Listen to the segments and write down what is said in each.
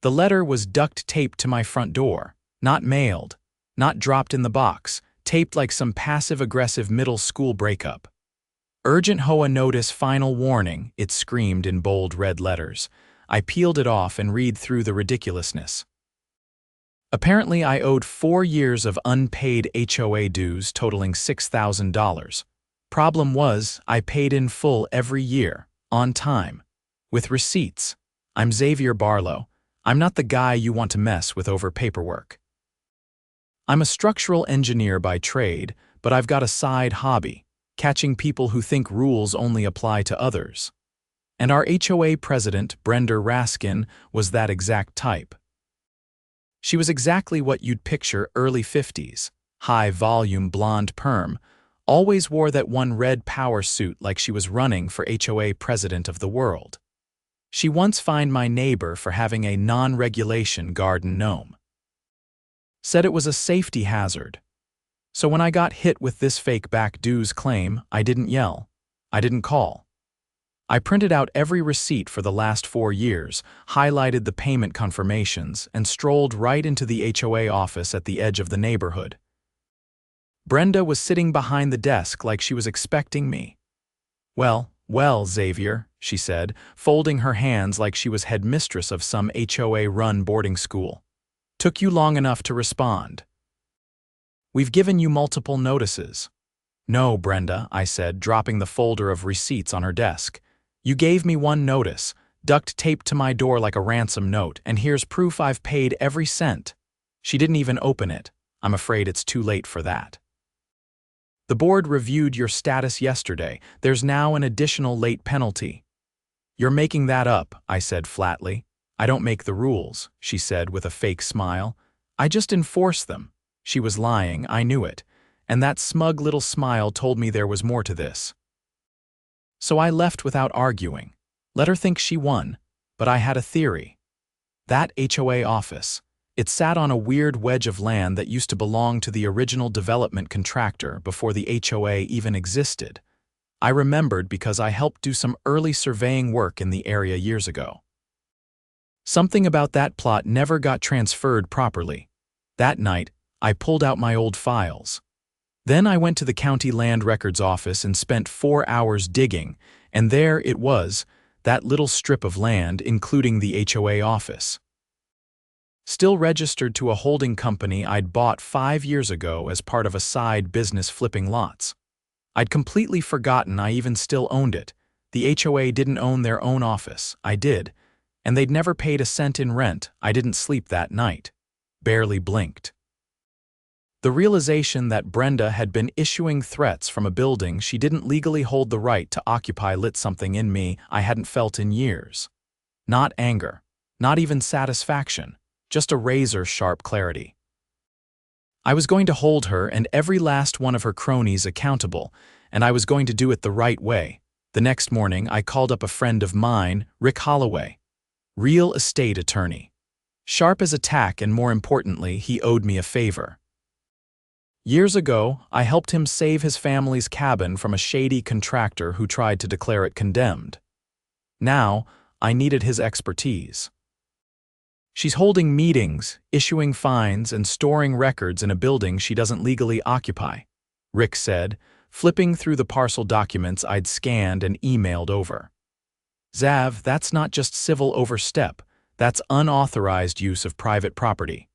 The letter was duct-taped to my front door, not mailed, not dropped in the box, taped like some passive-aggressive middle school breakup. "Urgent HOA notice, final warning," it screamed in bold red letters. I peeled it off and read through the ridiculousness. Apparently, I owed 4 years of unpaid HOA dues totaling $6,000. Problem was, I paid in full every year, on time, with receipts. I'm Xavier Barlow. I'm not the guy you want to mess with over paperwork. I'm a structural engineer by trade, but I've got a side hobby, catching people who think rules only apply to others. And our HOA president, Brenda Raskin, was that exact type. She was exactly what you'd picture early 50s, high-volume blonde perm, always wore that one red power suit like she was running for HOA president of the world. She once fined my neighbor for having a non-regulation garden gnome. Said it was a safety hazard. So when I got hit with this fake back dues claim, I didn't yell. I didn't call. I printed out every receipt for the last 4 years, highlighted the payment confirmations, and strolled right into the HOA office at the edge of the neighborhood. Brenda was sitting behind the desk like she was expecting me. Well, Xavier," she said, folding her hands like she was headmistress of some HOA-run boarding school. "Took you long enough to respond. We've given you multiple notices." "No, Brenda," I said, dropping the folder of receipts on her desk. "You gave me one notice, duct-taped to my door like a ransom note, and here's proof I've paid every cent." She didn't even open it. I'm afraid it's too late for that. "The board reviewed your status yesterday. There's now an additional late penalty." "You're making that up," I said flatly. "I don't make the rules," she said with a fake smile. "I just enforce them." She was lying, I knew it, and that smug little smile told me there was more to this. So I left without arguing. Let her think she won, but I had a theory. That HOA office, it sat on a weird wedge of land that used to belong to the original development contractor before the HOA even existed. I remembered because I helped do some early surveying work in the area years ago. Something about that plot never got transferred properly. That night, I pulled out my old files. Then I went to the county land records office and spent 4 hours digging, and there it was, that little strip of land, including the HOA office. Still registered to a holding company I'd bought 5 years ago as part of a side business flipping lots. I'd completely forgotten I even still owned it. The HOA didn't own their own office, I did, and they'd never paid a cent in rent. I didn't sleep that night. Barely blinked. The realization that Brenda had been issuing threats from a building she didn't legally hold the right to occupy lit something in me I hadn't felt in years. Not anger, not even satisfaction, just a razor-sharp clarity. I was going to hold her and every last one of her cronies accountable, and I was going to do it the right way. The next morning, I called up a friend of mine, Rick Holloway, real estate attorney. Sharp as a tack, and more importantly, he owed me a favor. Years ago, I helped him save his family's cabin from a shady contractor who tried to declare it condemned. Now, I needed his expertise. "She's holding meetings, issuing fines, and storing records in a building she doesn't legally occupy," Rick said, flipping through the parcel documents I'd scanned and emailed over. "Xav, that's not just civil overstep, that's unauthorized use of private property.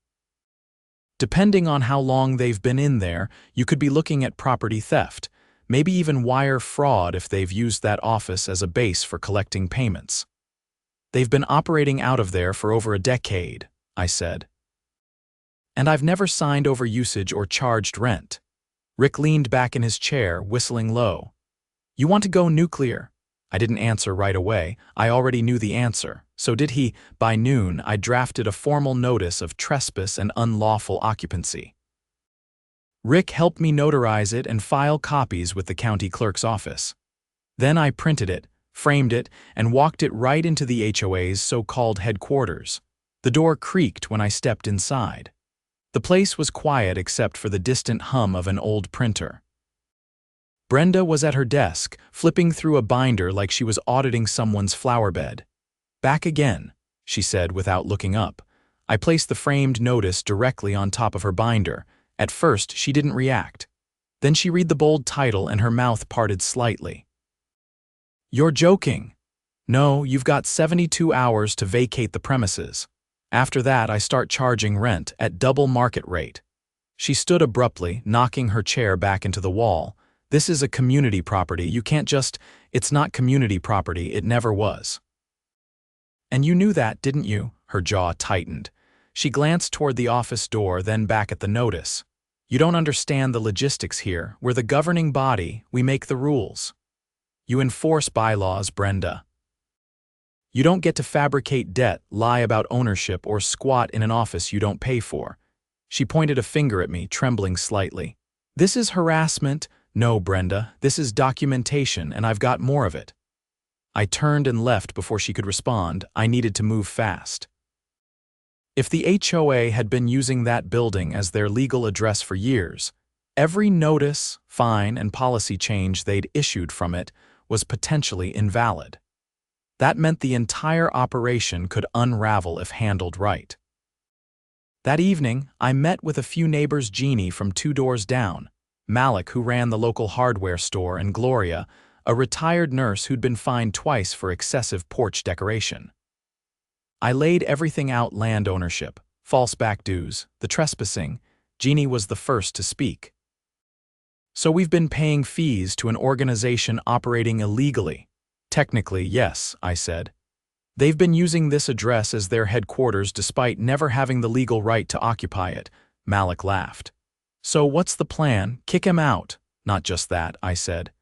Depending on how long they've been in there, you could be looking at property theft, maybe even wire fraud if they've used that office as a base for collecting payments. They've been operating out of there for over a decade," I said. "And I've never signed over usage or charged rent." Rick leaned back in his chair, whistling low. "You want to go nuclear?" I didn't answer right away. I already knew the answer. So did he. By noon, I drafted a formal notice of trespass and unlawful occupancy. Rick helped me notarize it and file copies with the county clerk's office. Then I printed it, framed it, and walked it right into the HOA's so-called headquarters. The door creaked when I stepped inside. The place was quiet except for the distant hum of an old printer. Brenda was at her desk, flipping through a binder like she was auditing someone's flower bed. "Back again," she said without looking up. I placed the framed notice directly on top of her binder. At first, she didn't react. Then she read the bold title and her mouth parted slightly. "You're joking." "No, you've got 72 hours to vacate the premises. After that, I start charging rent at double market rate." She stood abruptly, knocking her chair back into the wall. "This is a community property. You can't just— It's not community property. It never was." "And you knew that, didn't you?" Her jaw tightened. She glanced toward the office door, then back at the notice. "You don't understand the logistics here. We're the governing body. We make the rules. You enforce bylaws, Brenda. You don't get to fabricate debt, lie about ownership, or squat in an office you don't pay for." She pointed a finger at me, trembling slightly. "This is harassment." "No, Brenda, this is documentation, and I've got more of it." I turned and left before she could respond. I needed to move fast. If the HOA had been using that building as their legal address for years, every notice, fine, and policy change they'd issued from it was potentially invalid. That meant the entire operation could unravel if handled right. That evening, I met with a few neighbors: Jeannie from 2 doors down, Malik, who ran the local hardware store, and Gloria, a retired nurse who'd been fined twice for excessive porch decoration. I laid everything out: land ownership, false back dues, the trespassing. Jeannie was the first to speak. "So we've been paying fees to an organization operating illegally." "Technically, yes," I said. "They've been using this address as their headquarters despite never having the legal right to occupy it." Malik laughed. "So what's the plan? Kick him out." "Not just that," I said.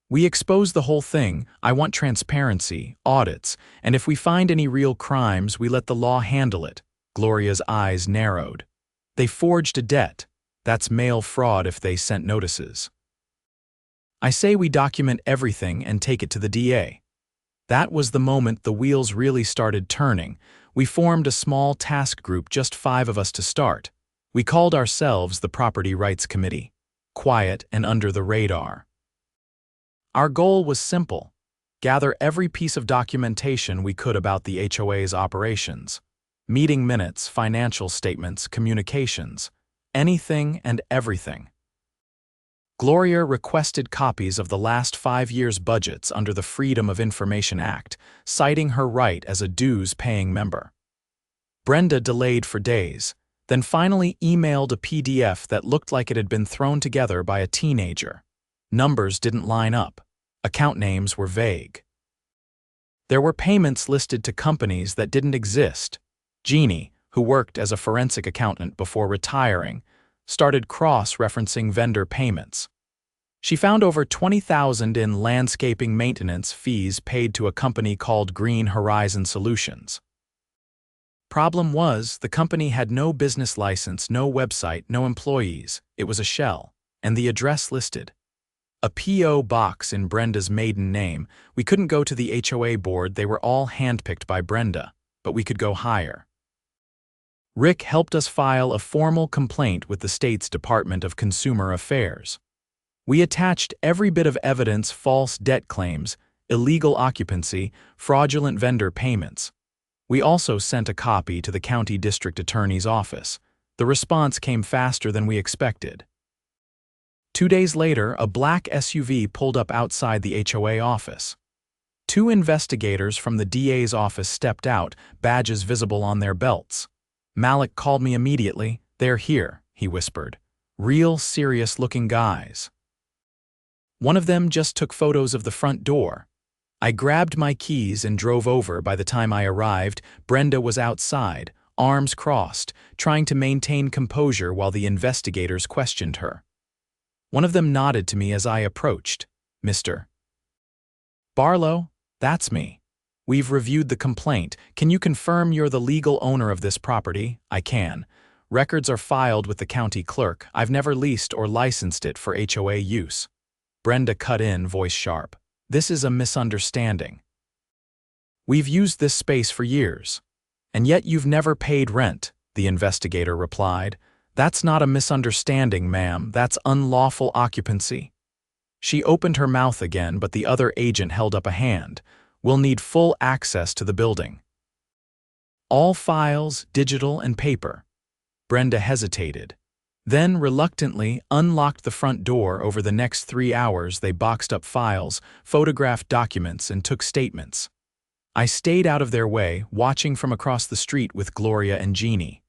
"We expose the whole thing. I want transparency, audits, and if we find any real crimes, we let the law handle it." Gloria's eyes narrowed. "They forged a debt. That's mail fraud if they sent notices." "I say we document everything and take it to the DA." That was the moment the wheels really started turning. We formed a small task group, just 5 of us to start. We called ourselves the Property Rights Committee. Quiet and under the radar. Our goal was simple: gather every piece of documentation we could about the HOA's operations. Meeting minutes, financial statements, communications. Anything and everything. Gloria requested copies of the last 5 years' budgets under the Freedom of Information Act, citing her right as a dues-paying member. Brenda delayed for days, then finally emailed a PDF that looked like it had been thrown together by a teenager. Numbers didn't line up. Account names were vague. There were payments listed to companies that didn't exist. Jeannie, who worked as a forensic accountant before retiring, started cross-referencing vendor payments. She found over $20,000 in landscaping maintenance fees paid to a company called Green Horizon Solutions. Problem was, the company had no business license, no website, no employees. It was a shell, and the address listed. A P.O. box in Brenda's maiden name. We couldn't go to the HOA board. They were all handpicked by Brenda, but we could go higher. Rick helped us file a formal complaint with the state's Department of Consumer Affairs. We attached every bit of evidence: false debt claims, illegal occupancy, fraudulent vendor payments. We also sent a copy to the county district attorney's office. The response came faster than we expected. 2 days later, a black SUV pulled up outside the HOA office. 2 investigators from the DA's office stepped out, badges visible on their belts. Malik called me immediately. "They're here," he whispered. "Real serious-looking guys." One of them just took photos of the front door. I grabbed my keys and drove over. By the time I arrived, Brenda was outside, arms crossed, trying to maintain composure while the investigators questioned her. One of them nodded to me as I approached. "Mr. Barlow, that's me. We've reviewed the complaint. Can you confirm you're the legal owner of this property?" "I can. Records are filed with the county clerk. I've never leased or licensed it for HOA use." Brenda cut in, voice sharp. "This is a misunderstanding. We've used this space for years. And yet you've never paid rent," the investigator replied. "That's not a misunderstanding, ma'am. That's unlawful occupancy." She opened her mouth again, but the other agent held up a hand. "We'll need full access to the building." All files, digital and paper. Brenda hesitated. Then, reluctantly, unlocked the front door. Over the next 3 hours, they boxed up files, photographed documents, and took statements. I stayed out of their way, watching from across the street with Gloria and Jeannie.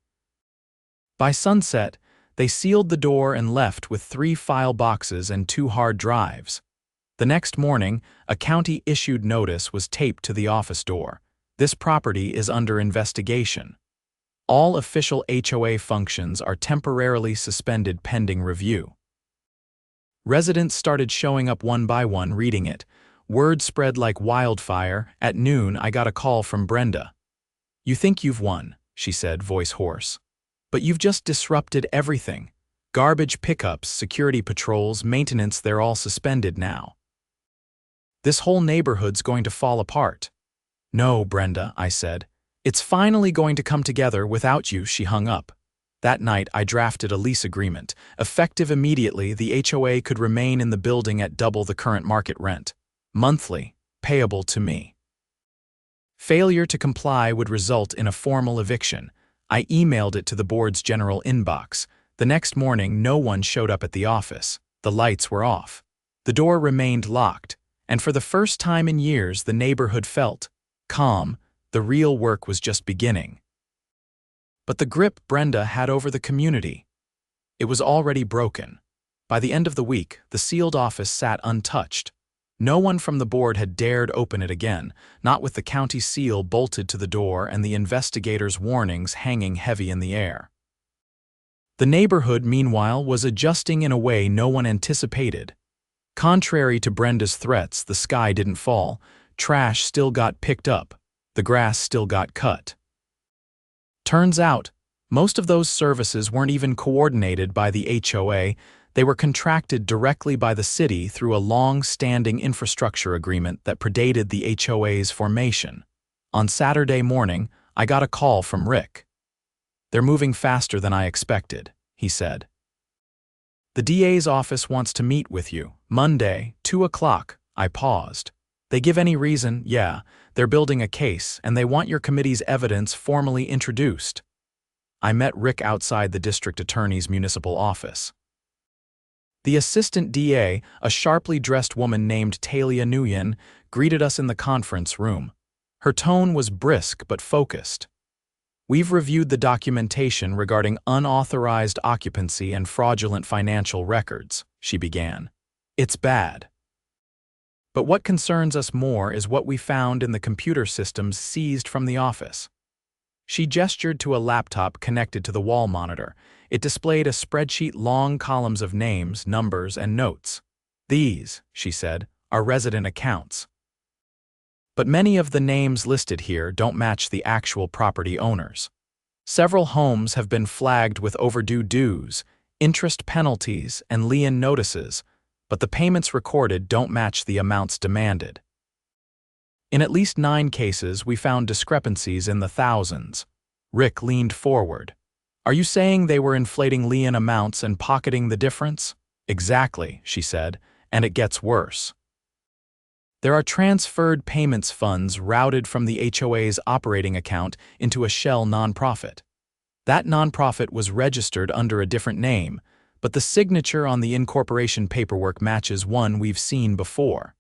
By sunset, they sealed the door and left with 3 file boxes and 2 hard drives. The next morning, a county-issued notice was taped to the office door. This property is under investigation. All official HOA functions are temporarily suspended pending review. Residents started showing up one by one reading it. Word spread like wildfire. At noon, I got a call from Brenda. "You think you've won," she said, voice hoarse. "But you've just disrupted everything. Garbage pickups, security patrols, maintenance, they're all suspended now. This whole neighborhood's going to fall apart." "No, Brenda," I said. "It's finally going to come together without you." She hung up. That night, I drafted a lease agreement. Effective immediately, the HOA could remain in the building at double the current market rent. Monthly, payable to me. Failure to comply would result in a formal eviction. I emailed it to the board's general inbox. The next morning, no one showed up at the office. The lights were off. The door remained locked, and for the first time in years, the neighborhood felt calm. The real work was just beginning. But the grip Brenda had over the community, it was already broken. By the end of the week, the sealed office sat untouched. No one from the board had dared open it again, not with the county seal bolted to the door and the investigators' warnings hanging heavy in the air. The neighborhood, meanwhile, was adjusting in a way no one anticipated. Contrary to Brenda's threats, the sky didn't fall. Trash still got picked up. The grass still got cut. Turns out, most of those services weren't even coordinated by the HOA. They were contracted directly by the city through a long-standing infrastructure agreement that predated the HOA's formation. On Saturday morning, I got a call from Rick. "They're moving faster than I expected," he said. "The DA's office wants to meet with you. Monday, 2 o'clock. I paused. "They give any reason?" "Yeah, they're building a case, and they want your committee's evidence formally introduced." I met Rick outside the district attorney's municipal office. The assistant DA, a sharply dressed woman named Talia Nguyen, greeted us in the conference room. Her tone was brisk but focused. "We've reviewed the documentation regarding unauthorized occupancy and fraudulent financial records," she began. "It's bad. But what concerns us more is what we found in the computer systems seized from the office." She gestured to a laptop connected to the wall monitor. It displayed a spreadsheet, long columns of names, numbers, and notes. "These," she said, "are resident accounts. But many of the names listed here don't match the actual property owners. Several homes have been flagged with overdue dues, interest penalties, and lien notices, but the payments recorded don't match the amounts demanded. In at least 9 cases, we found discrepancies in the thousands." Rick leaned forward. "Are you saying they were inflating lien amounts and pocketing the difference?" "Exactly," she said, "and it gets worse. There are transferred payments funds routed from the HOA's operating account into a shell nonprofit. That nonprofit was registered under a different name, but the signature on the incorporation paperwork matches one we've seen before."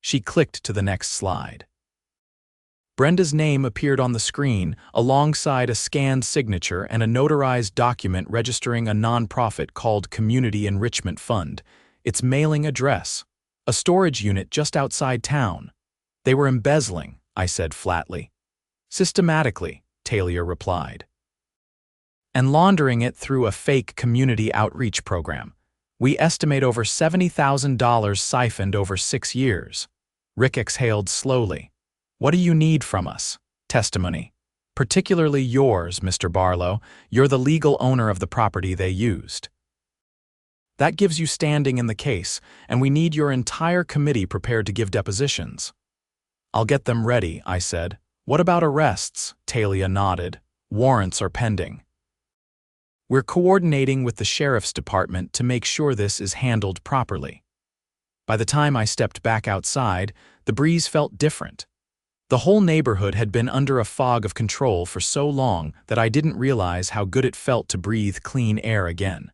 She clicked to the next slide. Brenda's name appeared on the screen, alongside a scanned signature and a notarized document registering a nonprofit called Community Enrichment Fund. Its mailing address, a storage unit just outside town. "They were embezzling," I said flatly. "Systematically," Talia replied. "And laundering it through a fake community outreach program. We estimate over $70,000 siphoned over 6 years. Rick exhaled slowly. "What do you need from us?" "Testimony. Particularly yours, Mr. Barlow. You're the legal owner of the property they used. That gives you standing in the case, and we need your entire committee prepared to give depositions." "I'll get them ready," I said. "What about arrests?" Talia nodded. "Warrants are pending. We're coordinating with the sheriff's department to make sure this is handled properly." By the time I stepped back outside, the breeze felt different. The whole neighborhood had been under a fog of control for so long that I didn't realize how good it felt to breathe clean air again.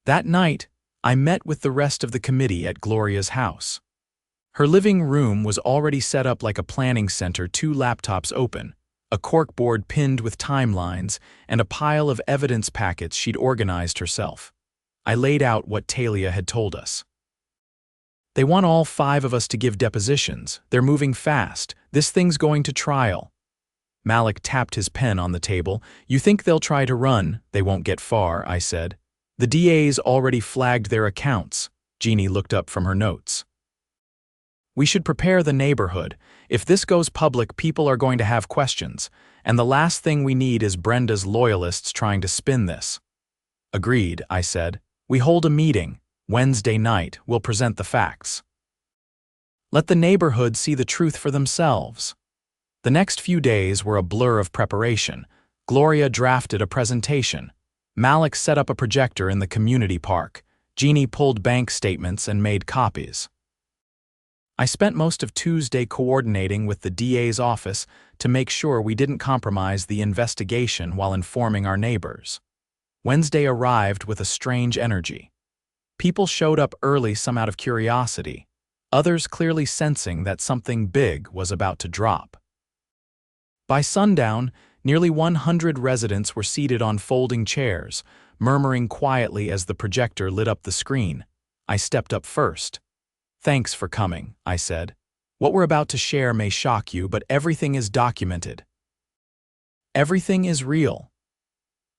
That night, I met with the rest of the committee at Gloria's house. Her living room was already set up like a planning center, 2 laptops open, a corkboard pinned with timelines, and a pile of evidence packets she'd organized herself. I laid out what Talia had told us. They want all 5 of us to give depositions. They're moving fast. This thing's going to trial. Malik tapped his pen on the table. You think they'll try to run? They won't get far, I said. The DA's already flagged their accounts. Jeannie looked up from her notes. We should prepare the neighborhood. If this goes public, people are going to have questions, and the last thing we need is Brenda's loyalists trying to spin this. Agreed, I said. We hold a meeting. Wednesday night, we'll present the facts. Let the neighborhood see the truth for themselves. The next few days were a blur of preparation. Gloria drafted a presentation. Malik set up a projector in the community park. Jeannie pulled bank statements and made copies. I spent most of Tuesday coordinating with the DA's office to make sure we didn't compromise the investigation while informing our neighbors. Wednesday arrived with a strange energy. People showed up early, some out of curiosity, others clearly sensing that something big was about to drop. By sundown, nearly 100 residents were seated on folding chairs, murmuring quietly as the projector lit up the screen. I stepped up first. Thanks for coming, I said. What we're about to share may shock you, but everything is documented. Everything is real.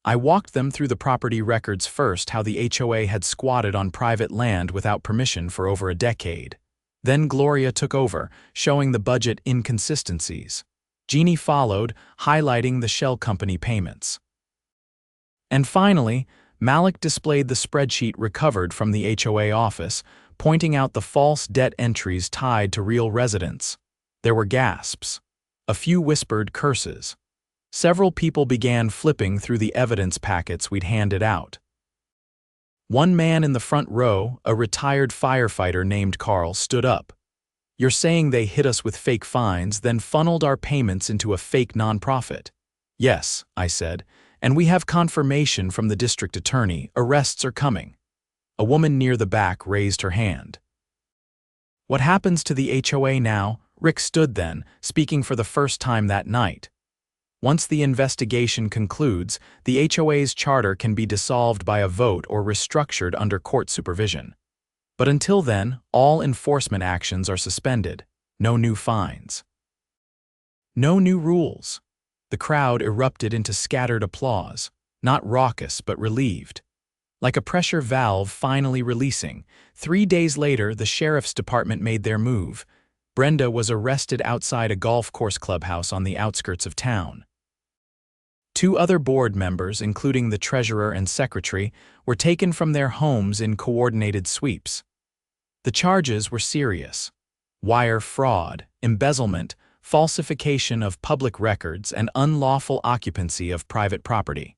I walked them through the property records first, how the HOA had squatted on private land without permission for over a decade. Then Gloria took over, showing the budget inconsistencies. Jeannie followed, highlighting the shell company payments. And finally, Malik displayed the spreadsheet recovered from the HOA office, pointing out the false debt entries tied to real residents. There were gasps. A few whispered curses. Several people began flipping through the evidence packets we'd handed out. One man in the front row, a retired firefighter named Carl, stood up. You're saying they hit us with fake fines, then funneled our payments into a fake nonprofit? Yes, I said, and we have confirmation from the district attorney. Arrests are coming. A woman near the back raised her hand. What happens to the HOA now? Rick stood then, speaking for the first time that night. Once the investigation concludes, the HOA's charter can be dissolved by a vote or restructured under court supervision. But until then, all enforcement actions are suspended. No new fines. No new rules. The crowd erupted into scattered applause, not raucous but relieved. Like a pressure valve finally releasing, 3 days later the sheriff's department made their move. Brenda was arrested outside a golf course clubhouse on the outskirts of town. 2 other board members, including the treasurer and secretary, were taken from their homes in coordinated sweeps. The charges were serious: wire fraud, embezzlement, falsification of public records, and unlawful occupancy of private property.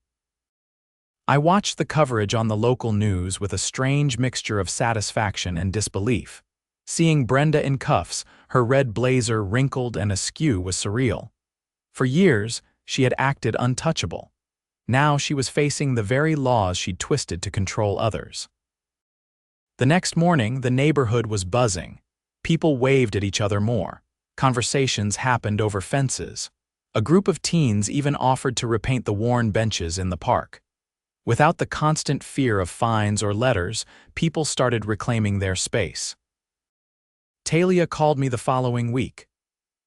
I watched the coverage on the local news with a strange mixture of satisfaction and disbelief. Seeing Brenda in cuffs, her red blazer wrinkled and askew, was surreal. For years, she had acted untouchable. Now she was facing the very laws she'd twisted to control others. The next morning, the neighborhood was buzzing. People waved at each other more. Conversations happened over fences. A group of teens even offered to repaint the worn benches in the park. Without the constant fear of fines or letters, people started reclaiming their space. Talia called me the following week.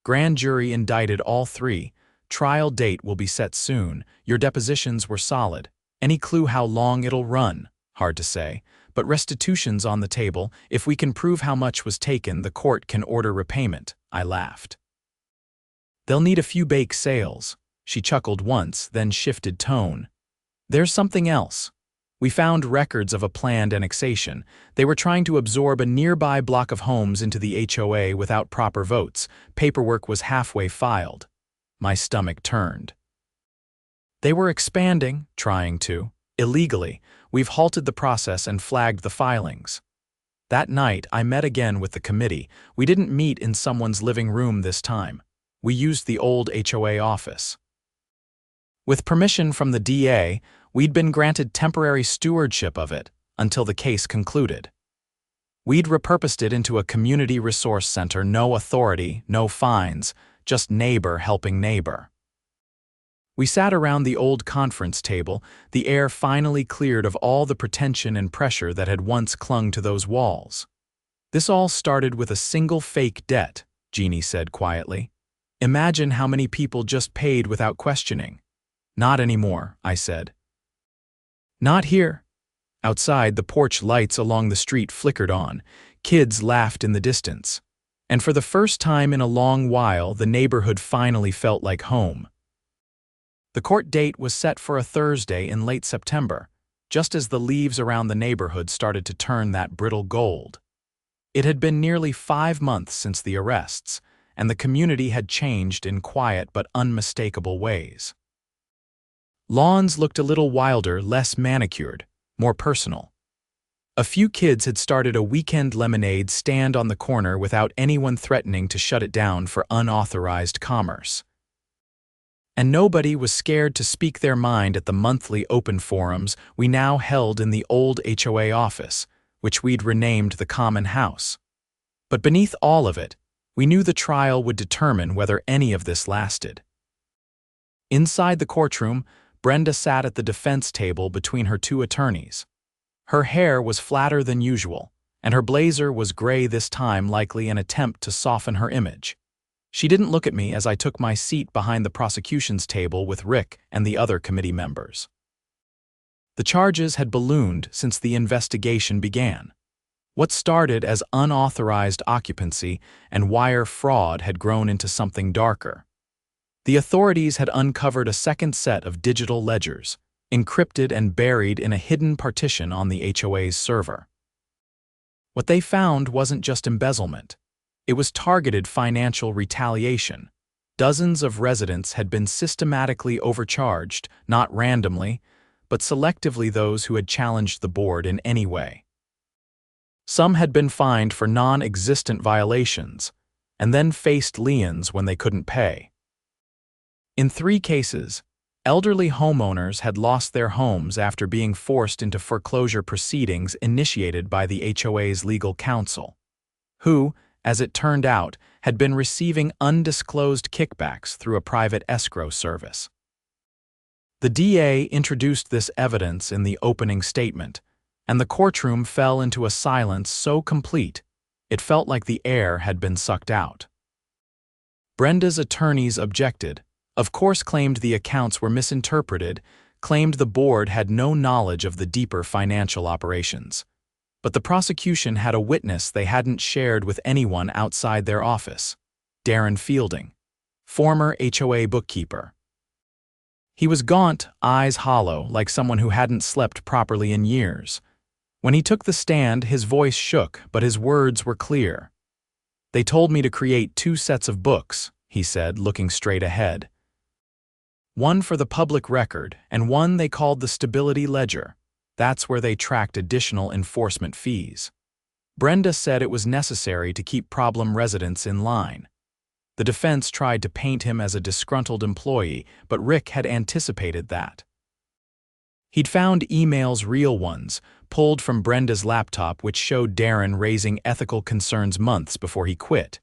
Grand jury indicted all 3. Trial date will be set soon. Your depositions were solid. Any clue how long it'll run? Hard to say, but restitution's on the table. If we can prove how much was taken, the court can order repayment. I laughed. They'll need a few bake sales. She chuckled once, then shifted tone. There's something else. We found records of a planned annexation. They were trying to absorb a nearby block of homes into the HOA without proper votes. Paperwork was halfway filed. My stomach turned. They were expanding, trying to. Illegally. We've halted the process and flagged the filings. That night, I met again with the committee. We didn't meet in someone's living room this time. We used the old HOA office. With permission from the DA, we'd been granted temporary stewardship of it until the case concluded. We'd repurposed it into a community resource center, no authority, no fines, just neighbor helping neighbor. We sat around the old conference table, the air finally cleared of all the pretension and pressure that had once clung to those walls. This all started with a single fake debt, Jeannie said quietly. Imagine how many people just paid without questioning. Not anymore, I said. Not here. Outside, the porch lights along the street flickered on. Kids laughed in the distance. And for the first time in a long while, the neighborhood finally felt like home. The court date was set for a Thursday in late September, just as the leaves around the neighborhood started to turn that brittle gold. It had been nearly 5 months since the arrests, and the community had changed in quiet but unmistakable ways. Lawns looked a little wilder, less manicured, more personal. A few kids had started a weekend lemonade stand on the corner without anyone threatening to shut it down for unauthorized commerce. And nobody was scared to speak their mind at the monthly open forums we now held in the old HOA office, which we'd renamed the Common House. But beneath all of it, we knew the trial would determine whether any of this lasted. Inside the courtroom, Brenda sat at the defense table between her two attorneys. Her hair was flatter than usual, and her blazer was gray this time, likely an attempt to soften her image. She didn't look at me as I took my seat behind the prosecution's table with Rick and the other committee members. The charges had ballooned since the investigation began. What started as unauthorized occupancy and wire fraud had grown into something darker. The authorities had uncovered a second set of digital ledgers, encrypted and buried in a hidden partition on the HOA's server. What they found wasn't just embezzlement. It was targeted financial retaliation. Dozens of residents had been systematically overcharged, not randomly, but selectively those who had challenged the board in any way. Some had been fined for non-existent violations, and then faced liens when they couldn't pay. In 3 cases, elderly homeowners had lost their homes after being forced into foreclosure proceedings initiated by the HOA's legal counsel, who, as it turned out, had been receiving undisclosed kickbacks through a private escrow service. The DA introduced this evidence in the opening statement, and the courtroom fell into a silence so complete it felt like the air had been sucked out. Brenda's attorneys objected, of course claimed the accounts were misinterpreted, claimed the board had no knowledge of the deeper financial operations. But the prosecution had a witness they hadn't shared with anyone outside their office, Darren Fielding, former HOA bookkeeper. He was gaunt, eyes hollow, like someone who hadn't slept properly in years. When he took the stand, his voice shook, but his words were clear. "They told me to create 2 sets of books," he said, looking straight ahead. One for the public record, and one they called the Stability Ledger. That's where they tracked additional enforcement fees. Brenda said it was necessary to keep problem residents in line. The defense tried to paint him as a disgruntled employee, but Rick had anticipated that. He'd found emails, real ones, pulled from Brenda's laptop, which showed Darren raising ethical concerns months before he quit.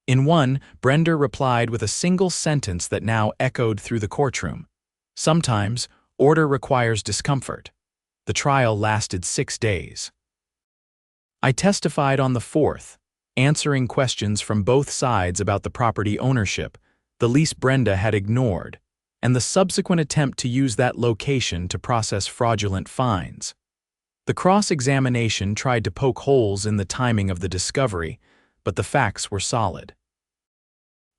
In one, Brenda replied with a single sentence that now echoed through the courtroom. "Sometimes, order requires discomfort." The trial lasted 6 days. I testified on the 4th, answering questions from both sides about the property ownership, the lease Brenda had ignored, and the subsequent attempt to use that location to process fraudulent fines. The cross-examination tried to poke holes in the timing of the discovery, but the facts were solid.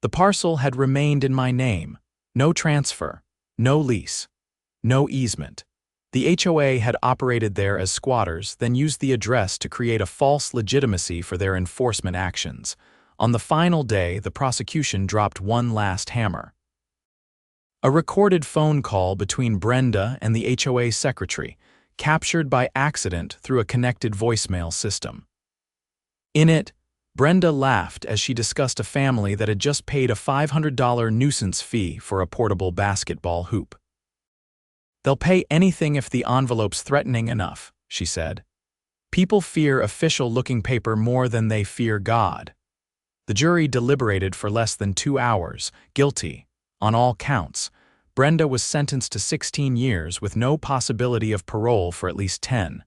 The parcel had remained in my name, no transfer, no lease, no easement. The HOA had operated there as squatters, then used the address to create a false legitimacy for their enforcement actions. On the final day, the prosecution dropped one last hammer. A recorded phone call between Brenda and the HOA secretary, captured by accident through a connected voicemail system. In it, Brenda laughed as she discussed a family that had just paid a $500 nuisance fee for a portable basketball hoop. "They'll pay anything if the envelope's threatening enough," she said. "People fear official-looking paper more than they fear God." The jury deliberated for less than 2 hours, guilty, on all counts. Brenda was sentenced to 16 years with no possibility of parole for at least 10.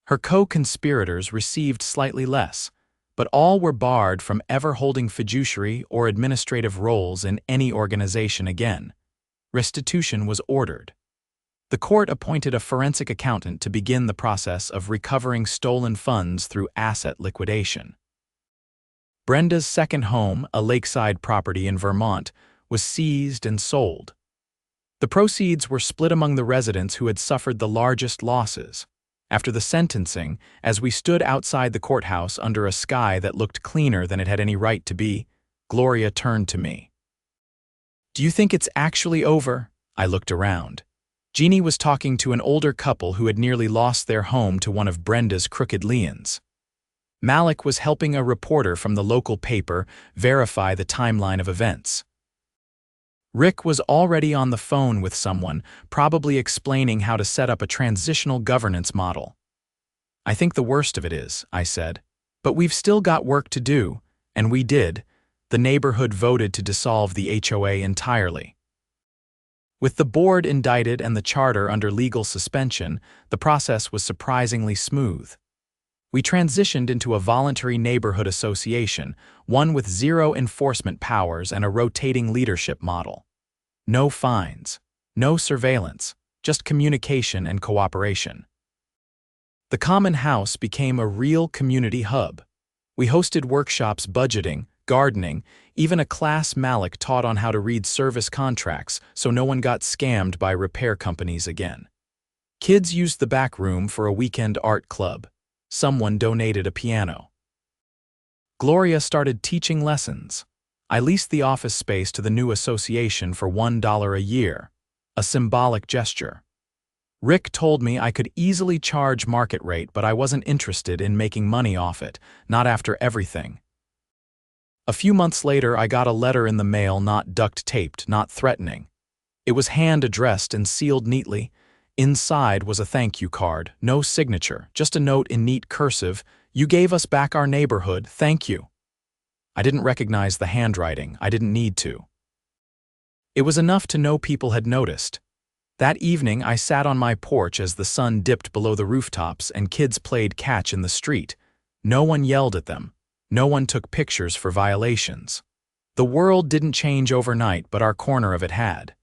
Her co-conspirators received slightly less, but all were barred from ever holding fiduciary or administrative roles in any organization again. Restitution was ordered. The court appointed a forensic accountant to begin the process of recovering stolen funds through asset liquidation. Brenda's second home, a lakeside property in Vermont, was seized and sold. The proceeds were split among the residents who had suffered the largest losses. After the sentencing, as we stood outside the courthouse under a sky that looked cleaner than it had any right to be, Gloria turned to me. "Do you think it's actually over?" I looked around. Jeannie was talking to an older couple who had nearly lost their home to one of Brenda's crooked liens. Malik was helping a reporter from the local paper verify the timeline of events. Rick was already on the phone with someone, probably explaining how to set up a transitional governance model. "I think the worst of it is," I said. "But we've still got work to do," and we did. The neighborhood voted to dissolve the HOA entirely. With the board indicted and the charter under legal suspension, the process was surprisingly smooth. We transitioned into a voluntary neighborhood association, one with zero enforcement powers and a rotating leadership model. No fines, no surveillance, just communication and cooperation. The common house became a real community hub. We hosted workshops budgeting, gardening, even a class Malik taught on how to read service contracts so no one got scammed by repair companies again. Kids used the back room for a weekend art club. Someone donated a piano. Gloria started teaching lessons. I leased the office space to the new association for $1 a year, a symbolic gesture. Rick told me I could easily charge market rate, but I wasn't interested in making money off it, not after everything. A few months later, I got a letter in the mail, not duct-taped, not threatening. It was hand-addressed and sealed neatly. Inside was a thank you card, no signature, just a note in neat cursive: "You gave us back our neighborhood, thank you." I didn't recognize the handwriting, I didn't need to. It was enough to know people had noticed. That evening, I sat on my porch as the sun dipped below the rooftops and kids played catch in the street. No one yelled at them. No one took pictures for violations. The world didn't change overnight, but our corner of it had.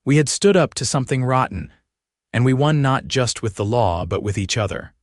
We had stood up to something rotten, and we won not just with the law, but with each other.